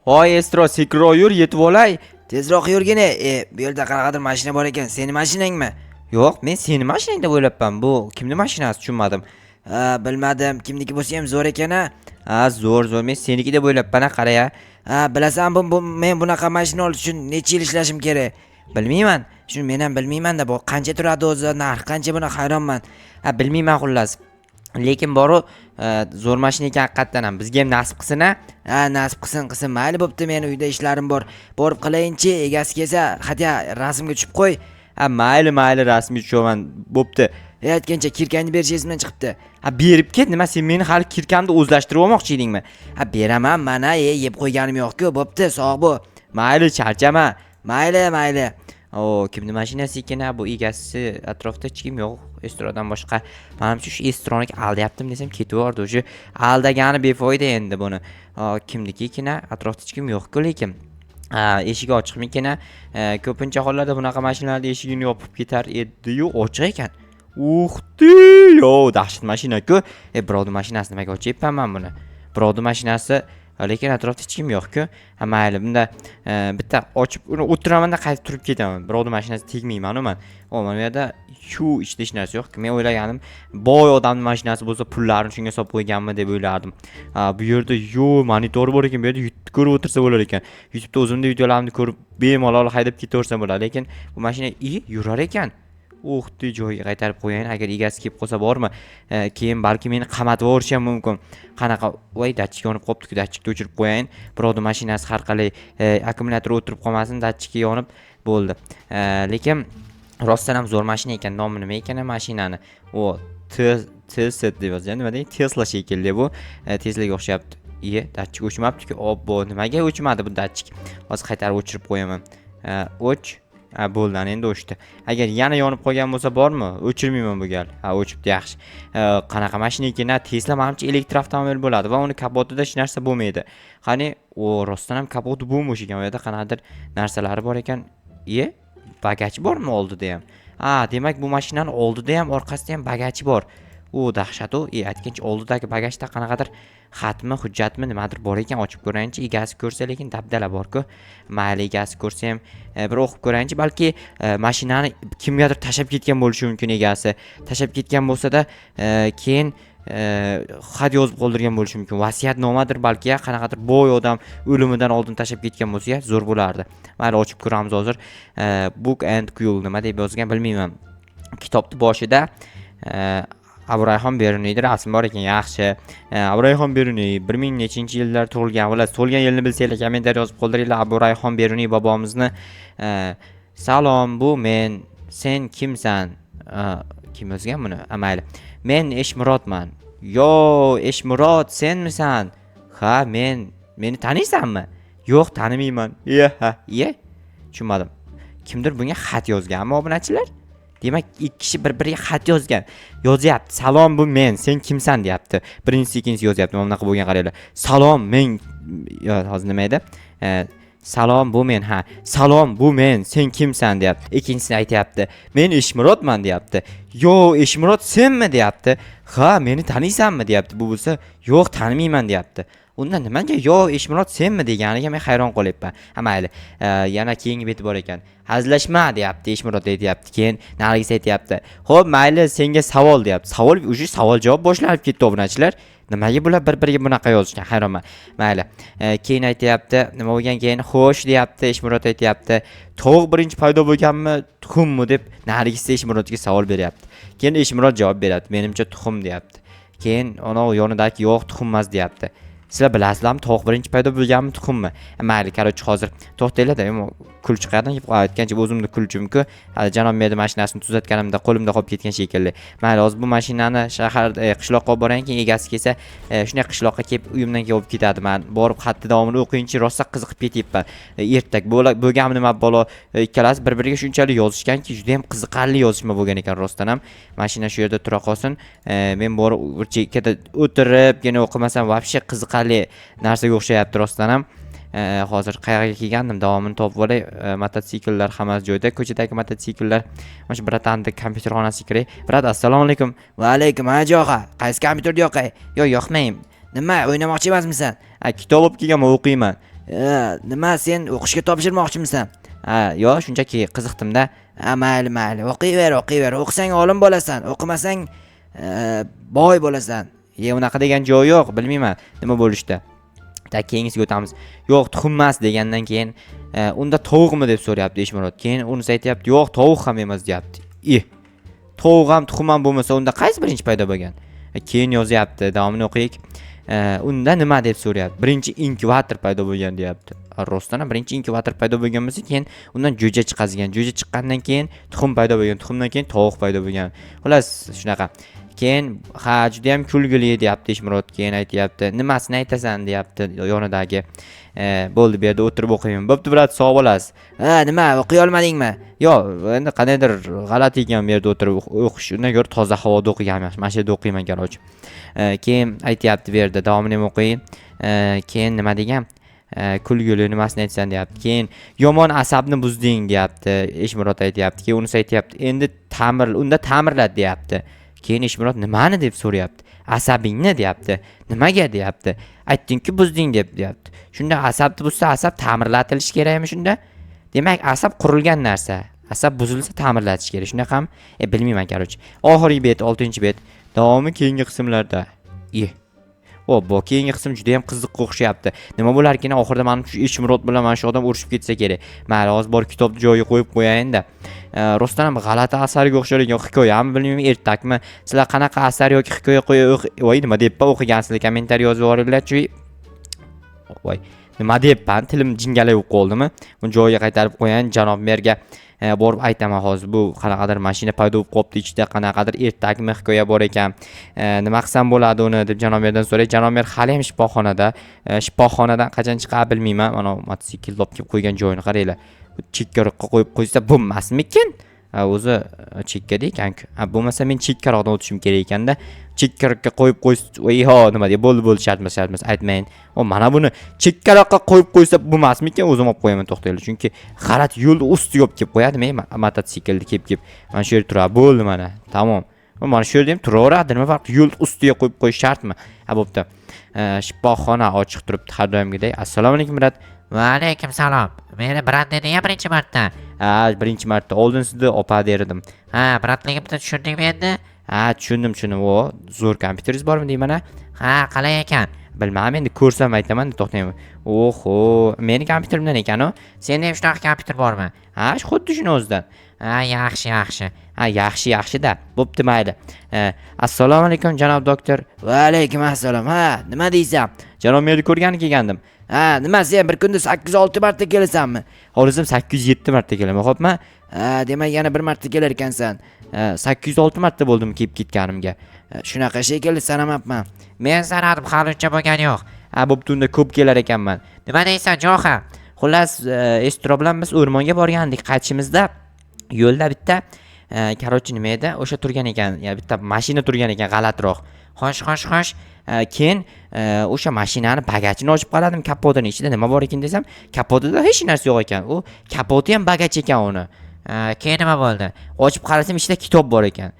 Hoy Estro, sekro yur, yetib olay. Tezroq yurgina. Bu yerda qanaqadir mashina bor ekan. Seni mashinangmi? Yo'q, men seni mashinang deb o'ylabman. Bu kimning mashinasi, tushunmadim. Bilmadim. Kimniki bo'lsa ham zo'r ekan-a? Zo'r. Men seniki deb o'ylabman, qara-ya. Bilasan, men bunaqa mashina olish uchun necha yil ishlashim kerak? Bilmayman. Shuni men ham bilmayman-da, bu qancha turadi o'zi, narx qancha, buni hayronman. Bilmayman xullas. Lekin boru zo'r mashina ekan haqiqatan ham. Bizga ham nasib qilsin-a? Nasib qilsin. Mayli bo'pti, men uyda ishlarim bor. Borib qilayinchi, egasi kelsa, hatya rasmga tushib qo'y. Mayli, rasmga tushaman. Bo'pti. Aytgancha kirkangni berishingizdan chiqibdi. Berib ket, nima sen meni hali kirkamni o'zlashtirib olmoqchi edingmi? Beraman, mana yeb qo'yganim yo'q-ku, bo'pti, sog' bo'l. Mayli, charchama. Mayli. Kimning mashinasi ekan bu? Egasi atrofda hech kim yo'q. Estrodan boshqa. Menimcha shu Estronik aldayaptim desam ketaverdi. O'sha aldagani befoyda endi buni. Kimniki ekan? Atrofda hech kim yo'q-ku, lekin eshigi ochiqmikan? Ko'pincha hollarda bunaqa mashinalarda eshigini yopib ketar edi-yu, ochiq ekan. Yo, dahshat mashina-ku. Birovning mashinasini nimaga ochyapman men buni? Birovning mashinasi, lekin atrofda hech kim yo'q-ku. Mayli, bunda bitta ochib uni o'tiramanda qaytib turib ketaman. Birovning mashinasi tegmayman-ku men. Mana bu yerda shu ichda hech narsa yo'q. Men o'ylaganim, boy odamning mashinasi bo'lsa, pullarini shunga solib qo'yganmi deb o'ylardim. Bu yerda monitor bor ekan, bu yerda YouTube ko'rib o'tirsa bo'lar ekan. YouTube'da o'zimda videolarimni ko'rib, bemalol haydab ketaversa bo'ladi, lekin bu mashina yurar ekan. Joyiga qaytarib qo'yayin, agar egasi kelib qolsa bormi? Keyin balki meni qamatib yuborishi ham mumkin. Qanaqa, voy, datchik yonib qopti-ku, datchikni o'chirib qo'yayin. Birovning mashinasi har qalay akkumulyator o'tirib qolmasin, datchiki yonib bo'ldi. Lekin rostdan ham zo'r mashina ekan. Nomi nima ekan mashinani? Tesla deb yozgan. Nima deydi? Tesla shekilli bu. Teslaga o'xshayapti. Datchik o'chmabdi-ku. Nimaga o'chmadi bu datchik? Hozir qaytarib o'chirib qo'yaman. Bo'ldi, endi o'chdi. Agar yana yonib qolgan bo'lsa bormi? O'chirmayman bu gal. O'chibdi, yaxshi. Qanaqa mashina ekan? Tesla menimcha elektr avtomobil bo'ladi va uni kapotida hech narsa bo'lmaydi. Qani, rostdan ham kapoti bo'sh ekan. Bu yerda qanaqadir narsalari bor ekan. Bagaj bormi oldida ham? Demak bu mashinaning oldida ham, orqasida ham bagaj bor. Dahshat. Aytgancha oldidagi bagajda qanaqadir xatmi, hujjatmi nimadir bor ekan, ochib ko'rayinchi. Egasi ko'rsa, lekin dabdala bor-ku. Mayli, egasi ko'rsa ham bir o'qib ko'rayinchi, balki mashinani kimgadir tashab ketgan bo'lishi mumkin egasi. Tashab ketgan bo'lsa-da, keyin xat yozib qoldirgan bo'lishi mumkin. Vasiyatnomadir balki, qanaqadir boy odam o'limidan oldin tashab ketgan bo'lsa, zo'r bo'lardi. Mayli, ochib ko'ramiz hozir. Book and Cool nima deb yozgan bilmayman. Kitobning boshida Abraham Beruniyning rasmi bor ekan, yaxshi. Abraham Beruniy 1000 nechinchi yillar tug'ilgan. Bo'ladi, tug'ilgan yilni bilsanglar kommentariy yozib qoldiringlar. Abraham Beruniy bobomizni. Salom, bu men. Sen kimsan? Kim yozgan buni? Mayli. Men Eshmurodman. Yo, Eshmurod, senmisan? Meni taniysanmi? Yo'q, tanimayman. Tushunmadim. Kimdir bunga xat yozganmi, obunachilar? Demak, ikki kishi bir-biriga xat yozyapti. Salom, bu men, sen kimsan deyapti. Birinchisi, ikkinchisi yozyapti. Mana bunaqa bo'lgan qaranglar. Salom, men hozir nima edi? Salom, bu men, Salom, bu men, sen kimsan deyapti. Ikkinchisi aytayapti. Men Eshmurodman deyapti. Yo, Eshmurod senmi deyapti. Meni taniysanmi deyapti. Bu bo'lsa, yo'q, tanimayman deyapti. Undan nimaga yo Eshmurod senmi deganiga men hayron qolyapman. Mayli, yana keyingi beti bor ekan. Hazillashma deyapti, Eshmurod aytayapti. Keyin Nargis aytayapti. Xo'p, mayli, senga savol deyapti. Savol javob boshlanib ketdi obunachilar. Nimaga bular bir-biriga bunaqa yozishgan, hayronman. Mayli. Keyin aytayapti, nima bo'lgan keyin? Xo'sh deyapti, Eshmurod aytayapti. To'g'ri birinchi paydo bo'lganmi, tuxummi deb Nargis Eshmurodga savol beryapti. Keyin Eshmurod javob beryapti. Menimcha tuxum deyapti. Keyin ona yonidagi yo'q, tuxum emas deyapti. Sizlar bilasizlarmi, tovuq birinchi paydo bo'lganmi, tuxummi? Mayli, qarochi hozir to'xtanglar-da, kul chiqadi. Aytgancha o'zimni kulchimku. Janob meni mashinasini tuzatganimda qo'limda qolib ketgan shekilli. Mayli, hozir bu mashinani shaharda qishloqqa olib borayin, keyin egasi kelsa, shunday qishloqqa kelib uyimdan kelib ketadi. Men borib xatni davomini o'qiyinchi, rosa qiziqib ketyapman. Ertak bo'lganmi nima balo, ikkalasi bir-biriga shunchalik yozishganki, juda ham qiziqarli yozishma bo'lgan ekan rostdan ham. Mashina shu yerda tura qolsin. Men borib bir chekkada o'tirib, yana o'qimasam, vobshe qiziqarli narsaga o'xshayapti rostdan ham. Hozir qayerga kelgandim, davomini topib olay. Mototsikllar hammasi joyda, ko'chadagi mototsikllar. Mana shu bratandi kompyuter xonasiga kiray. Brat, assalomu alaykum. Va alaykum, hajoqa. Qaysi kompyuterda yoqay? Yo'q, yoqmayman. Nima, o'ynamoqchi emasmisan? Kitob olib kelganman, o'qiyman. Nima sen o'qishga topshirmoqchimisan? Yo, shunchaki qiziqdim-da. Mayli, o'qiyver. O'qisang olim bo'lasan, o'qimasang boy bo'lasan. Unaqa degan joyi yo'q, bilmayman nima bo'lishda. Keyingisiga o'tamiz. Yo'q, tuxummas degandan keyin unda tovuqmi deb so'rayapti Eshmurod. Keyin unisi aytayapti, yo'q, tovuq ham emas deyapti. Tovuq ham tuxum ham bo'lmasa unda qaysi birinchi paydo bo'lgan? Keyin yozyapti, davomini o'qiylik. Unda nima deb so'rayapti? Birinchi inkubator paydo bo'lgan deyapti. Rostdan ham birinchi inkubator paydo bo'lgan bo'lsa, keyin undan jo'ja chiqazigan. Jo'ja chiqqandan keyin tuxum paydo bo'lgan, tuxumdan keyin tovuq paydo bo'lgan. Xullas, shunaqa. Keyin juda ham kulgili deyapti Eshmurod. Keyin aytayapti, nimasini aytasan deyapti yonidagi. Bo'ldi, bu yerda o'tirib o'qiyman. Bo'pti, brat, sog' bo'lasiz. Nima, o'qiy olmadingmi? Yo'q, endi qandaydir g'alati ekan bu yerda o'tirib o'qish. Undan ko'ra toza havoda o'qigan yaxshi. Mana shu yerda o'qiyman, qarochi. Keyin aytayapti bu yerda davomini ham o'qiy. Keyin nima degan? Kulguli nimasini aytsan deyapti. Keyin yomon asabni buzding deyapti. Eshmurod aytayapti. Keyin unisi aytayapti, endi unda ta'mirlat deyapti. Keyin Eshmurod nimani deb so'rayapti. Asabingni deyapti. Nimaga deyapti. Aytding-ku buzding deyapti. Shunda asabni buzsa, asab ta'mirlatilishi kerakmi shunda? Demak, asab qurilgan narsa. Asab buzilsa ta'mirlatish kerak. Shunda ham bilmayman, qarochi. Oxirgi bet, 6-bet. Davomi keyingi qismlarda. Bu keyingi qism juda ham qiziqqa o'xshayapti. Nima bo'larkan, oxirida men shu Eshmurod bilan mana shu odam urushib ketsa kerak. Mayli, hozir bor kitobni joyiga qo'yib qo'yayin-da. Rostdan ham g'alati asarga o'xshar ekan, hikoyami bilmayman, ertakmi. Sizlar qanaqa asar yoki hikoya nima deb o'qigansizlar, kommentariy yozib yuboringlar-chi. Nima deyapman, tilim jingalab qoldimi? Buni joyiga qaytarib qo'yayin, janob merga borib aytaman hozir. Bu qanaqadir mashina paydo bo'lib qopti, ichida qanaqadir ertakmi hikoya bor ekan. Nima qilsam bo'ladi uni deb janob merdan so'ray. Janob mer hali ham shifoxonada. Shifoxonadan qachon chiqar bilmayman. Mana mototsikl olib kelib qo'ygan joyini qaranglar. Chekkaroqqa qo'yib qo'ysa bo'lmasmikin? O'zi chekkada ekan-ku. Bo'lmasa men chekkaroqdan o'tishim kerak ekanda. Chekkaroqqa qo'yib qo'ysa, nima deb bo'ldi shartmas aytmayin. Mana buni chekkaroqqa qo'yib qo'ysa bo'lmasmikin? O'zim olib qo'yaman, to'xtanglar. Chunki g'alat yo'lni ustiga olib kelib qo'yadi, men mototsiklni kelib mana shu yerda turadi. Bo'ldi mana. Tamom. Mana shu yerda ham turaveradi, nima farqi? Yo'l ustiga qo'yib qo'yish shartmi? Bo'pti. Shifoxona ochiq turibdi har doimgidek. Assalomu alaykum, brat. Va alaykum salom. Meni brat deding-ya birinchi marta. Birinchi marta. Oldin sizni opa derdim. Bratligimni tushundingmi endi? Tushundim. Zo'r kompyuteringiz bormi deyman-a? Qalay ekan? Bilmadim, endi ko'rsam aytaman, to'xtayman. Meni kompyuterimdan ekan-ku. Senda ham shunaqa kompyuter bormi? Xuddi shuni o'zidan. Yaxshi. Yaxshi-da. Bo'pti, mayli. Assalomu alaykum, janob doktor. Va alaykum assalom. Nima deysan? Janob meni ko'rgani kelgandim. Nima, sen bir kunda 8-6 marta kelasanmi? Hozir 807 marta kelaman, xo'pmi? Demak, yana bir marta kelar ekansan. 806 marta bo'ldim kelib ketganimga. Shunaqa shekilli sanamabman. Men sanadim, hali uncha bo'lgani yo'q. Bo'pti, unda ko'p kelar ekanman. Nima deysan, Jo'xa? Xullas, Estro bilan biz o'rmonga borgandik. Qaytishimizda yo'lda bitta qarochi nima edi? O'sha turgan ekan, bitta mashina turgan ekan, g'alatiroq. Xo'sh. Keyin o'sha mashinani bagajini ochib qaradim, kapotini ichida nima bor ekan desam, kapotida hech narsa yo'q ekan. U kapoti ham bagaj ekan uni. Keyin nima bo'ldi? Ochib qarasam, ichida kitob bor ekan.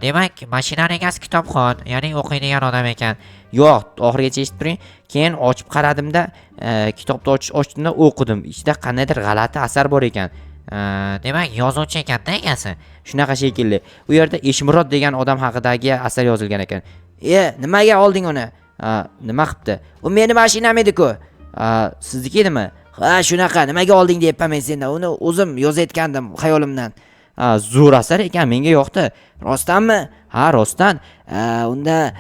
Demak, mashinaning egasi kitobxon, ya'ni o'qiydigan odam ekan. Yo'q, oxirigacha eshitib turing. Keyin ochib qaradimda, kitobni ochdimda o'qidim. Ichida qandaydir g'alati asar bor ekan. Demak, yozuvchi ekanda egasi. Shunaqa shekilli. U yerda Eshmurod degan odam haqidagi asar yozilgan ekan. Nimaga olding uni? Nima qilibdi? U meni mashinam edi-ku. Sizniki edimi? Shunaqa. Nimaga olding deyapman men sendan. Uni o'zim yozayotgandim xayolimdan. Zo'r asar ekan, menga yoqdi. Rostdanmi? Rostdan. Unda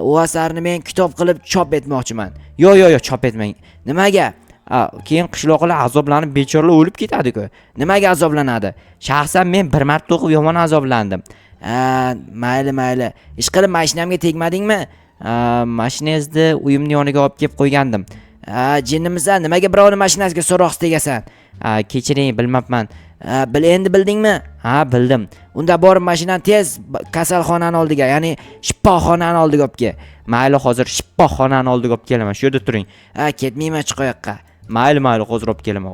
u asarni men kitob qilib chop etmoqchiman. Yo'q, chop etmang. Nimaga? Keyin qishloqlar azoblanib bechoralar o'lib ketadi-ku. Nimaga azoblanadi? Shaxsan men bir marta o'qib yomon azoblandim. Mayli. Ish qilib mashinamga tegmadingmi? Mashinangizni uyimning yoniga olib kelib qo'ygandim. Jinnimisan, nimaga birovning mashinasiga so'roqsiz tegasan? Kechiring, bilmabman. Endi bildingmi? Bildim. Unda borib mashinani tez kasalxonani oldiga, ya'ni shifoxonani oldiga olib kel. Mayli, hozir shifoxonani oldiga olib kelaman. Shu yerda turing. Ketmayman chiqoyoqqa. Mayli, hozir olib kelaman.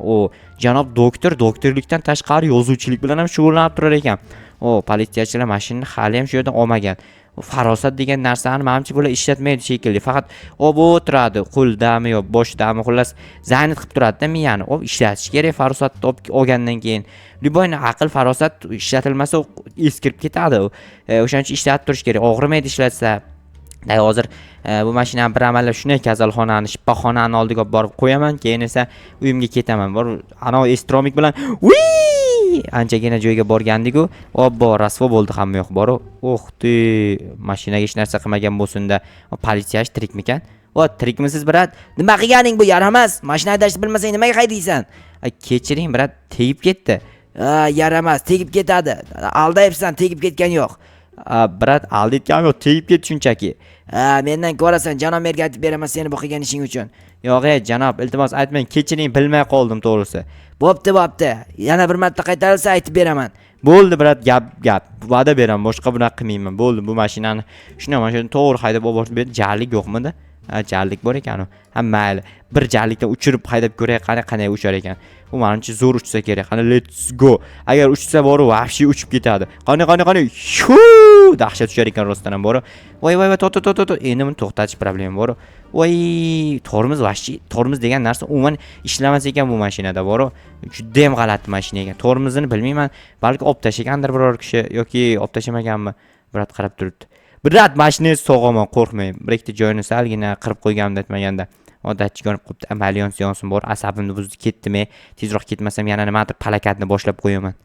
Janob doktorlikdan tashqari yozuvchilik bilan ham shug'ullanib turar ekan. O politsiyachilar mashinani hali ham shu yerdan olmagan. Farosat degan narsani menimcha bular ishlatmaydi shekilli. Faqat ob o'tiradi, qo'ldami yo boshdami, xullas zaynat qilib turadi-da miyani. Ishlatish kerak farosatni olgandan keyin. Liboyni aql farosat ishlatilmasa eskirib ketadi. O'shaning uchun ishlatib turish kerak. Og'rimaydi ishlatsa. Hozir bu mashinani bir amallab shunday kasalxonani, shifoxonani oldiga olib borib qo'yaman, keyin esa uyimga ketaman. Bor, ana Estromik bilan anchagina joyga borgandik-ku, obbo rasvo bo'ldi hamma yoq bor. O'xti, mashinaga hech narsa qilmagan bo'lsin-da. Politsiyachi tirikmikan? Tirikmisiz, brat? Nima qilganing bu? Yaramas. Mashina haydashni bilmasang nimaga haydaysan? Kechiring, brat, tegib ketdi. Yaramas, tegib ketadi. Aldayapsan, tegib ketgan yo'q. Brat, aldayotganim yo'q, tegib ketdi shunchaki. Mendan ko'rasan, janob merga aytib beraman seni bu qilgan ishing uchun. Yo'q, janob, iltimos aytmang, kechiring, bilmay qoldim to'g'risi. Bo'pti. Yana bir marta qaytarilsa aytib beraman. Bo'ldi, brat, gap. Va'da beraman, boshqa bunaqa qilmayman. Bo'ldi, bu mashinani shunday mashina to'g'ri haydab olib berdi. Jarlik yo'qmidi? Jarlik bor ekan u. Mayli. Bir jarlikdan uchirib haydab ko'ray, qanday uchar ekan. U menimcha zo'r uchsa kerak. Qani, let's go. Agar uchsa bor, vahshiy uchib ketadi. Qani. Dahshat tushar ekan rostdan ham bor. Voy, to. Endi buni to'xtatish problema bor. Voy, tormoz degan narsa umuman ishlamas ekan bu mashinada bor. Juda ham g'alati mashina ekan. Tormozini bilmayman, balki olib tashlagandir biror kishi yoki olib tashlamaganmi? Brat qarab turibdi. Brat, mashinangiz sog'omon, qo'rqmang. Bir ikkita joyini salgina qirib qo'yganimda aytmaganda. Odatchi ko'rib qopti. Amalyon bor, asabimni buzdi, ketdim. Tezroq ketmasam yana nimadir palakatni boshlab qo'yaman.